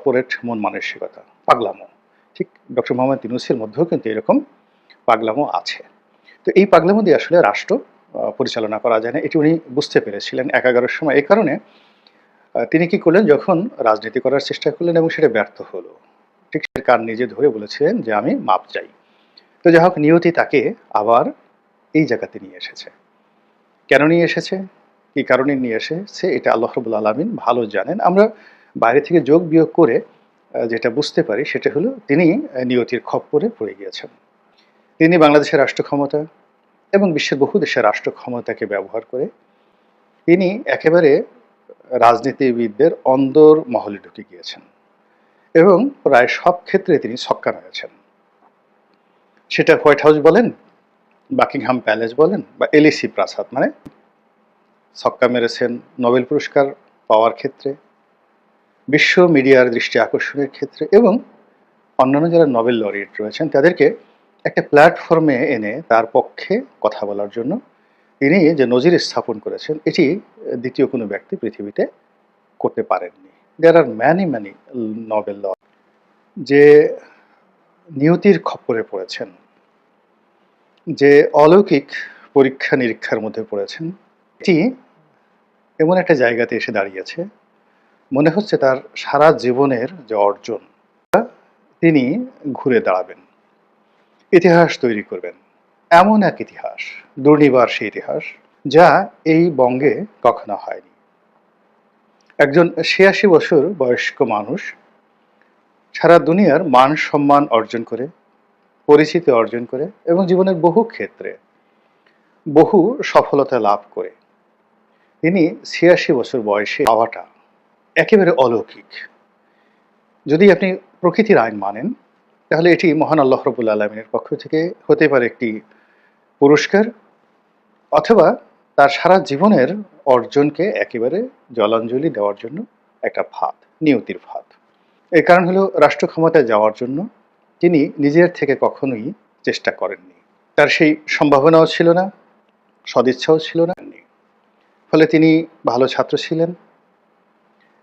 Corporate মন মানসিকতা, পাগলামো। ঠিক ডক্টর মোহাম্মদ ইউনূসের মধ্যেও কিন্তু এরকম পাগলামো আছে। তো এই পাগলামো দিয়ে আসলে রাষ্ট্র পরিচালনা করা যায় না, এটি উনি বুঝতে পেরেছিলেন ১১ সময়। এই কারণে তিনি কি করলেন, যখন রাজনীতি করার চেষ্টা করলেন এবং সেটা ব্যর্থ হলো, ঠিক সে কান নিজে ধরে বলেছিলেন যে আমি মাপ চাই। তো যাই হোক, নিয়তি তাকে আবার এই জায়গাতে নিয়ে এসেছে। কেন নিয়ে এসেছে, কি কারণে নিয়ে এসেছে, এটা আল্লাহ রাব্বুল আলামিন ভালো জানেন। আমরা বাইরে থেকে যোগ বিয়োগ করে যেটা বুঝতে পারি সেটা হলো তিনি নিয়তির খপ্পরে পড়ে গিয়েছেন। তিনি বাংলাদেশের রাষ্ট্র ক্ষমতা এবং বিশ্বের বহু দেশের রাষ্ট্র ক্ষমতাকে ব্যবহার করে তিনি একেবারে রাজনীতিবিদদের অন্দর মহলে ঢুকে গিয়েছেন এবং প্রায় সব ক্ষেত্রে তিনি ছক্কা মেরেছেন। সেটা হোয়াইট হাউস বলেন, বাকিংহাম প্যালেস বলেন বা এলএসি প্রাসাদ, মানে ছক্কা মেরেছেন নোবেল পুরস্কার পাওয়ার ক্ষেত্রে, বিশ্ব মিডিয়ার দৃষ্টি আকর্ষণের ক্ষেত্রে, এবং অন্যান্য যারা নোবেল লরিয়েট রয়েছেন তাদেরকে একটা প্ল্যাটফর্মে এনে তার পক্ষে কথা বলার জন্য তিনি যে নজির স্থাপন করেছেন, এটি দ্বিতীয় কোনো ব্যক্তি পৃথিবীতে করতে পারেননি। দেয়ার আর ম্যানি নোবেল লরি যে নিয়তির খপ্পরে পড়েছেন, যে অলৌকিক পরীক্ষা নিরীক্ষার মধ্যে পড়েছেন। এটি এমন একটা জায়গাতে এসে দাঁড়িয়েছে, মনে হচ্ছে তার সারা জীবনের যে অর্জন তিনি ঘুরে দাঁড়াবেন, ইতিহাস তৈরি করবেন। এমন এক ইতিহাস, দুর্নিবার সেই ইতিহাস যা এই বঙ্গে কখনো হয়নি। একজন ৮৬ বছর বয়স্ক মানুষ সারা দুনিয়ার মান সম্মান অর্জন করে, পরিচিতি অর্জন করে এবং জীবনের বহু ক্ষেত্রে বহু সফলতা লাভ করে তিনি ৮৬ বছর বয়সে পাওয়াটা একেবারে অলৌকিক। যদি আপনি প্রকৃতির আইন মানেন তাহলে এটি মহান আল্লাহ রাব্বুল আলামিনের পক্ষ থেকে হতে পারে একটি পুরস্কার, অথবা তার সারা জীবনের অর্জনকে একেবারে জলাঞ্জলি দেওয়ার জন্য একটা ফাঁদ, নিয়তির ফাঁদ। এর কারণ হলো, রাষ্ট্র ক্ষমতায় যাওয়ার জন্য তিনি নিজের থেকে কখনোই চেষ্টা করেননি। তার সেই সম্ভাবনাও ছিল না, সদিচ্ছাও ছিল না। ফলে তিনি ভালো ছাত্র ছিলেন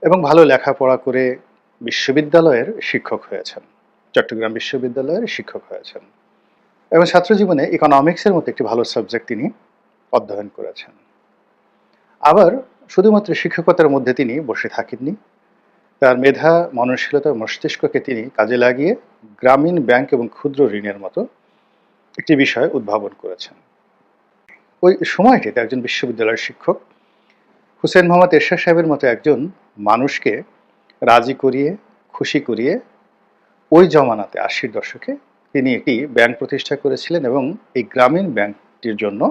এবং ভালো লেখাপড়া করে বিশ্ববিদ্যালয়ের শিক্ষক হয়েছেন, চট্টগ্রাম বিশ্ববিদ্যালয়ের শিক্ষক হয়েছেন এবং ছাত্র জীবনে ইকোনমিক্সের মতো একটি ভালো সাবজেক্ট তিনি অধ্যয়ন করেছেন। আবার শুধুমাত্র শিক্ষকতার মধ্যে তিনি বসে থাকেননি, তার মেধা, মননশীলতা, মস্তিষ্ককে তিনি কাজে লাগিয়ে গ্রামীণ ব্যাংক এবং ক্ষুদ্র ঋণের মতো একটি বিষয় উদ্ভাবন করেছেন। ওই সময়টিতে একজন বিশ্ববিদ্যালয়ের শিক্ষক হুসেন মোহাম্মদ এরশাদ সাহেবের মতো একজন মানুষকে রাজি করিয়ে, খুশি করিয়ে ওই জমানাতে ৮০-র দশকে তিনি একটি ব্যাংক প্রতিষ্ঠা করেছিলেন এবং এই গ্রামীণ ব্যাংকটির জন্য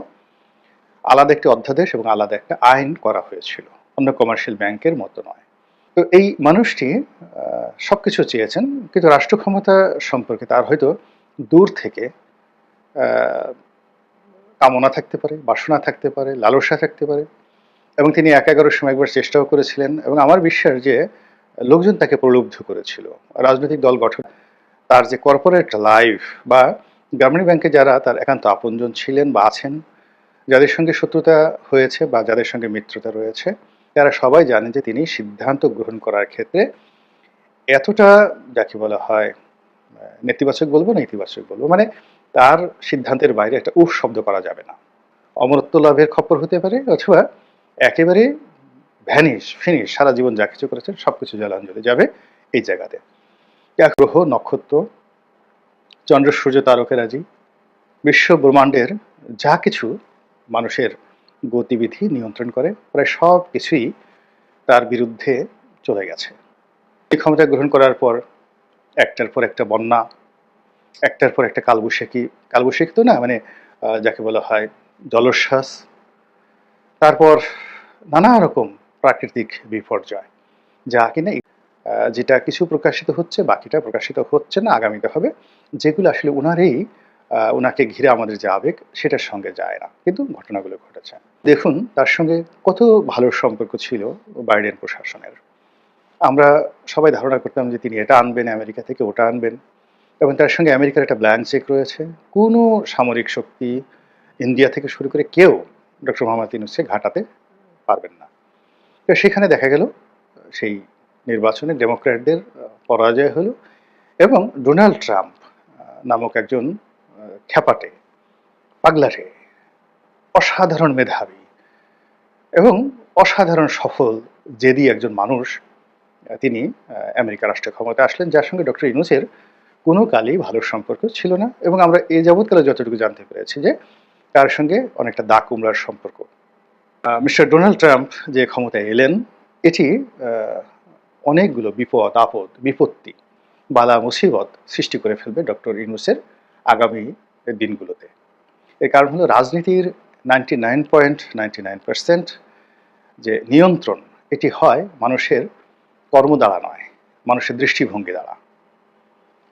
আলাদা একটি অধ্যাদেশ এবং আলাদা একটা আইন করা হয়েছিল, অন্য কমার্শিয়াল ব্যাংকের মতো নয়। তো এই মানুষটি সবকিছু চেয়েছেন, কিন্তু রাষ্ট্র ক্ষমতা সম্পর্কে তার হয়তো দূর থেকে কামনা থাকতে পারে, বাসনা থাকতে পারে, লালসা থাকতে পারে, এবং তিনি ১১ সময় একবার চেষ্টাও করেছিলেন এবং আমার বিশ্বাস যে লোকজন তাকে প্রলুব্ধ করেছিল রাজনৈতিক দল গঠন। তার যে কর্পোরেট লাইফ বা গ্রামীণ ব্যাংকে যারা তার একান্ত আপনজন ছিলেন বা আছেন, যাদের সঙ্গে শত্রুতা হয়েছে বা যাদের সঙ্গে মিত্রতা রয়েছে, তারা সবাই জানেন যে তিনি সিদ্ধান্ত গ্রহণ করার ক্ষেত্রে এতটা, যাকে বলা হয় নেতিবাচক বলবো না ইতিবাচক বলবো, মানে তার সিদ্ধান্তের বাইরে একটা উফ শব্দ করা যাবে না। অমরত্ব লাভের খপ্পর হতে পারে, অথবা একেবারে ফিনিশ, সারা জীবন যা কিছু করেছেন সবকিছু জলাঞ্জলি যাবে এই জায়গাতে। গ্রহ, নক্ষত্র, চন্দ্র, সূর্য, তারকারাজি, বিশ্ব ব্রহ্মাণ্ডের যা কিছু মানুষের গতিবিধি নিয়ন্ত্রণ করে, প্রায় সব কিছুই তার বিরুদ্ধে চলে গেছে। এই ক্ষমতা গ্রহণ করার পর একটার পর একটা বন্যা, একটার পর একটা কালবৈশাখী তো না, মানে যাকে বলা হয় জলোচ্ছ্বাস, তারপর নানা রকম প্রাকৃতিক বিপর্যয়, যা কিনা যেটা কিছু প্রকাশিত হচ্ছে, বাকিটা প্রকাশিত হচ্ছে না, আগামীতে হবে, যেগুলো আসলে ওনাকে ঘিরে আমাদের যে আবেগ সেটার সঙ্গে যায় না, কিন্তু ঘটনাগুলো ঘটেছে। দেখুন তার সঙ্গে কত ভালো সম্পর্ক ছিল বাইডেন প্রশাসনের। আমরা সবাই ধারণা করতাম যে তিনি এটা আনবেন আমেরিকা থেকে, ওটা আনবেন, এবং তার সঙ্গে আমেরিকার একটা ব্ল্যাঙ্ক চেক রয়েছে। কোনো সামরিক শক্তি ইন্ডিয়া থেকে শুরু করে কেউ ডক্টর মোহাম্মদ ইউনূসকে ঘাঁটাতে পারবেন না। তো সেখানে দেখা গেল সেই নির্বাচনে ডেমোক্র্যাটদের পরাজয় হলো এবং ডোনাল্ড ট্রাম্প নামক একজন খ্যাপাটে, পাগলাটে, অসাধারণ মেধাবী এবং অসাধারণ সফল জেদি একজন মানুষ, তিনি আমেরিকা রাষ্ট্র ক্ষমতায় আসলেন, যার সঙ্গে ডক্টর ইউনূসের কোনো কালেই ভালো সম্পর্ক ছিল না। এবং আমরা এ যাবৎকালে যতটুকু জানতে পেরেছি যে তার সঙ্গে অনেকটা দা কুমড়ার সম্পর্ক। মিস্টার ডোনাল্ড ট্রাম্প যে ক্ষমতায় এলেন, এটি অনেকগুলো বিপদ আপদ, বিপত্তি, বালা মুসিবত সৃষ্টি করে ফেলবে ডক্টর ইউনূসের আগামী দিনগুলোতে। এর কারণ হলো রাজনীতির 99.99% যে নিয়ন্ত্রণ, এটি হয় মানুষের কর্ম দ্বারা নয়, মানুষের দৃষ্টিভঙ্গি দ্বারা।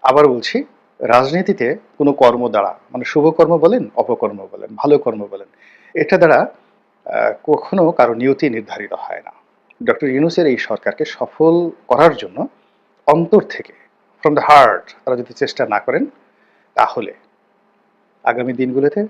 আবার বলছি, রাজনীতিতে কোনো কর্ম দ্বারা, মানে শুভকর্ম বলেন, অপকর্ম বলেন, ভালো কর্ম বলেন, এটা দ্বারা কখনো কারো নিয়তি নির্ধারিত হয় না। ডক্টর ইউনূসের এই সরকারকে সফল করার জন্য অন্তর থেকে, ফ্রম দ্য হার্ট, তারা যদি চেষ্টা না করেন, তাহলে আগামী দিনগুলোতে